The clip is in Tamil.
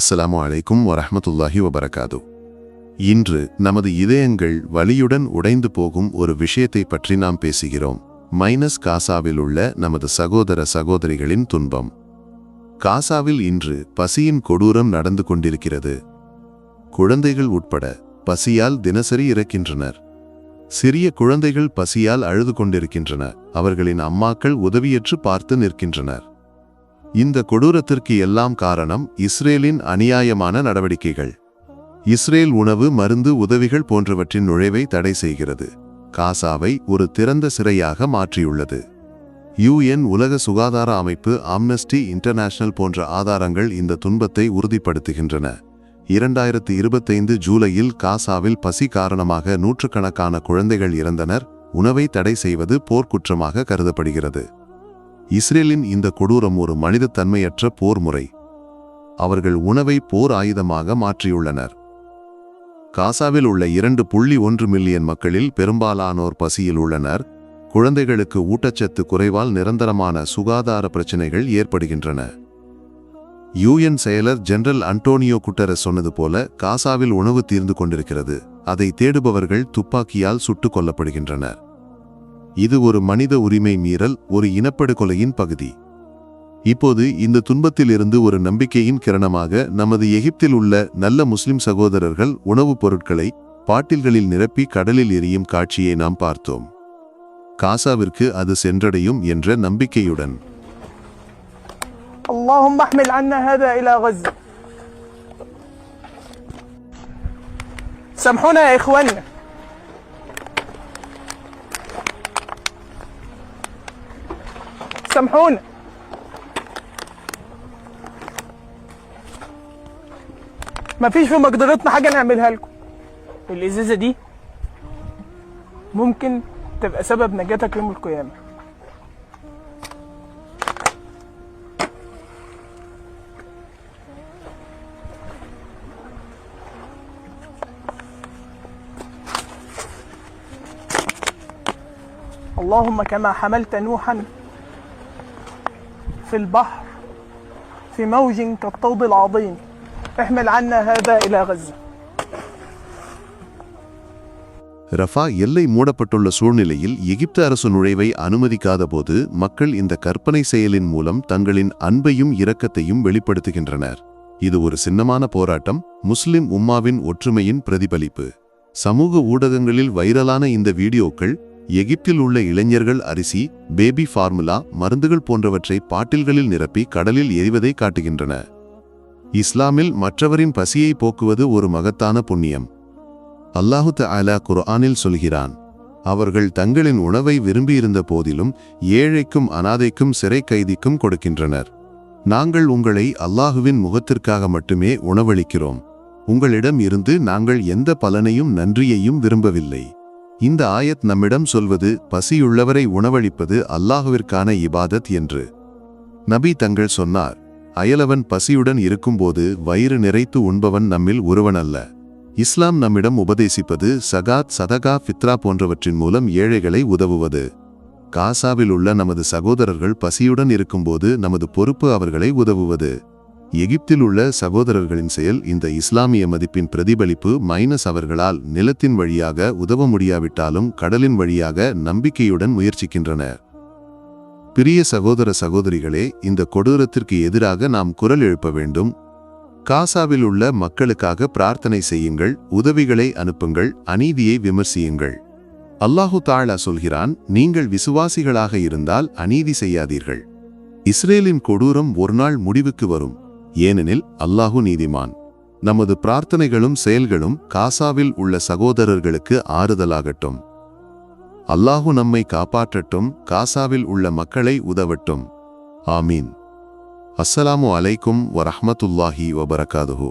அஸ்ஸலாமு அலைக்கும் வரஹ்மத்துல்லாஹி வபரகாது. இன்று நமது இதயங்கள் வலியுடன் உடைந்து போகும் ஒரு விஷயத்தை பற்றி நாம் பேசுகிறோம். காசாவில் உள்ள நமது சகோதர சகோதரிகளின் துன்பம். காசாவில் இன்று பசியின் கொடூரம் நடந்து கொண்டிருக்கிறது. குழந்தைகள் உட்பட பசியால் தினசரி இறக்கின்றனர். சிறிய குழந்தைகள் பசியால் அழுது கொண்டிருக்கின்றன. அவர்களின் அம்மாக்கள் உதவியற்று பார்த்து நிற்கின்றனர். இந்த கொடூரத்திற்கு எல்லாம் காரணம் இஸ்ரேலின் அநியாயமான நடவடிக்கைகள். இஸ்ரேல் உணவு, மருந்து, உதவிகள் போன்றவற்றின் நுழைவை தடை செய்கிறது. காசாவை ஒரு திறந்த சிறையாக மாற்றியுள்ளது. UN, உலக சுகாதார அமைப்பு, ஆம்னஸ்டி இன்டர்நேஷனல் போன்ற ஆதாரங்கள் இந்த துன்பத்தை உறுதிப்படுத்துகின்றன. 2025 ஜூலையில் காசாவில் பசி காரணமாக நூற்றுக்கணக்கான குழந்தைகள் இறந்தனர். உணவை தடை செய்வது போர்க்குற்றமாக கருதப்படுகிறது. இஸ்ரேலின் இந்த கொடூரம் ஒரு மனிதத்தன்மையற்ற போர் முறை. அவர்கள் உணவை போர் ஆயுதமாக மாற்றியுள்ளனர். காசாவில் உள்ள 2.1 மில்லியன் மக்களில் பெரும்பாலானோர் பசியில் உள்ளனர். குழந்தைகளுக்கு ஊட்டச்சத்து குறைவால் நிரந்தரமான சுகாதார பிரச்சினைகள் ஏற்படுகின்றன. UN செயலர் ஜெனரல் அன்டோனியோ குட்டரஸ் சொன்னது போல, காசாவில் உணவு தீர்ந்து கொண்டிருக்கிறது. அதை தேடுபவர்கள் துப்பாக்கியால் சுட்டுக் கொல்லப்படுகின்றனர். இது ஒரு மனித உரிமை மீறல், ஒரு இனப்படுகொலையின் பகுதி. இப்போது இந்த துன்பத்திலிருந்து ஒரு நம்பிக்கையின் கிரணமாக நமது எகிப்தில் உள்ள நல்ல முஸ்லிம் சகோதரர்கள் உணவுப் பொருட்களை பாட்டில்களில் நிரப்பி கடலில் எரியும் காட்சியை நாம் பார்த்தோம். காசாவிற்கு அது சென்றடையும் என்ற நம்பிக்கையுடன். اللهم احمل عنا هذا إلى غزة. سامحونا يا إخواننا. سامحونا. مفيش في مقدرتنا حاجة نعملها لكم. الإزازة دي ممكن تبقى سبب نجاتك يوم القيامة. اللهم كما حملت نوحا في البحر في موج كالطود العظيم احمل عنا هذا إلى غزة. ரஃபா எல்லை மூடப்பட்டுள்ள சூழ்நிலையில் எகிப்து அரசு நுழைவை அனுமதிக்காத போது மக்கள் இந்த கற்பனை செயலின் மூலம் தங்களின் அன்பையும் இரக்கத்தையும் வெளிப்படுத்துகின்றனர். இது ஒரு சின்னமான போராட்டம், முஸ்லிம் உம்மாவின் ஒற்றுமையின் பிரதிபலிப்பு. சமூக ஊடகங்களில் வைரலான இந்த வீடியோக்கள் எகிப்தில் உள்ள இளைஞர்கள் அரிசி, பேபி ஃபார்முலா, மருந்துகள் போன்றவற்றை பாட்டில்களில் நிரப்பி கடலில் எரிவதை காட்டுகின்றன. இஸ்லாமில் மற்றவரின் பசியை போக்குவது ஒரு மகத்தான புண்ணியம். அல்லாஹு தஆலா குர்ஆனில் சொல்கிறான், அவர்கள் தங்களின் உணவை விரும்பியிருந்த போதிலும் ஏழைக்கும் அனாதைக்கும் சிறை கைதிக்கும் கொடுக்கின்றனர். நாங்கள் உங்களை அல்லாஹுவின் முகத்திற்காக மட்டுமே உணவளிக்கிறோம். உங்களிடம் இருந்து நாங்கள் எந்த பலனையும் நன்றியையும் விரும்பவில்லை. இந்த ஆயத் நம்மிடம் சொல்வது பசியுள்ளவரை உணவளிப்பது அல்லாஹுவிற்கான இபாதத் என்று. நபி தங்கள் சொன்னார், அயலவன் பசியுடன் இருக்கும்போது வயிறு நிறைத்து உண்பவன் நம்மில் ஒருவன் அல்ல. இஸ்லாம் நம்மிடம் உபதேசிப்பது சகாத், சதகா, ஃபித்ரா போன்றவற்றின் மூலம் ஏழைகளை உதவுவது. காசாவில் உள்ள நமது சகோதரர்கள் பசியுடன் இருக்கும்போது நமது பொறுப்பு அவர்களை உதவுவது. எகிப்தில் உள்ள சகோதரர்களின் செயல் இந்த இஸ்லாமிய மதிப்பின் பிரதிபலிப்பு. அவர்களால் நிலத்தின் வழியாக உதவ முடியாவிட்டாலும் கடலின் வழியாக நம்பிக்கையுடன் முயற்சிக்கின்றனர். பிரிய சகோதர சகோதரிகளே, இந்த கொடூரத்திற்கு எதிராக நாம் குரல் எழுப்ப வேண்டும். காசாவில் உள்ள மக்களுக்காக பிரார்த்தனை செய்யுங்கள், உதவிகளை அனுப்புங்கள், அநீதியை விமர்சியுங்கள். அல்லாஹு தஆலா சொல்கிறான், நீங்கள் விசுவாசிகளாக இருந்தால் அநீதி செய்யாதீர்கள். இஸ்ரேலின் கொடூரம் ஒரு நாள் முடிவுக்கு வரும், ஏனெனில் அல்லாஹு நீதிமான். நமது பிரார்த்தனைகளும் செயல்களும் காசாவில் உள்ள சகோதரர்களுக்கு ஆறுதலாகட்டும். அல்லாஹு நம்மை காப்பாற்றட்டும், காசாவில் உள்ள மக்களை உதவட்டும். ஆமீன். அஸ்ஸலாமு அலைக்கும் வரஹ்மத்துல்லாஹி வபரகாதுஹு.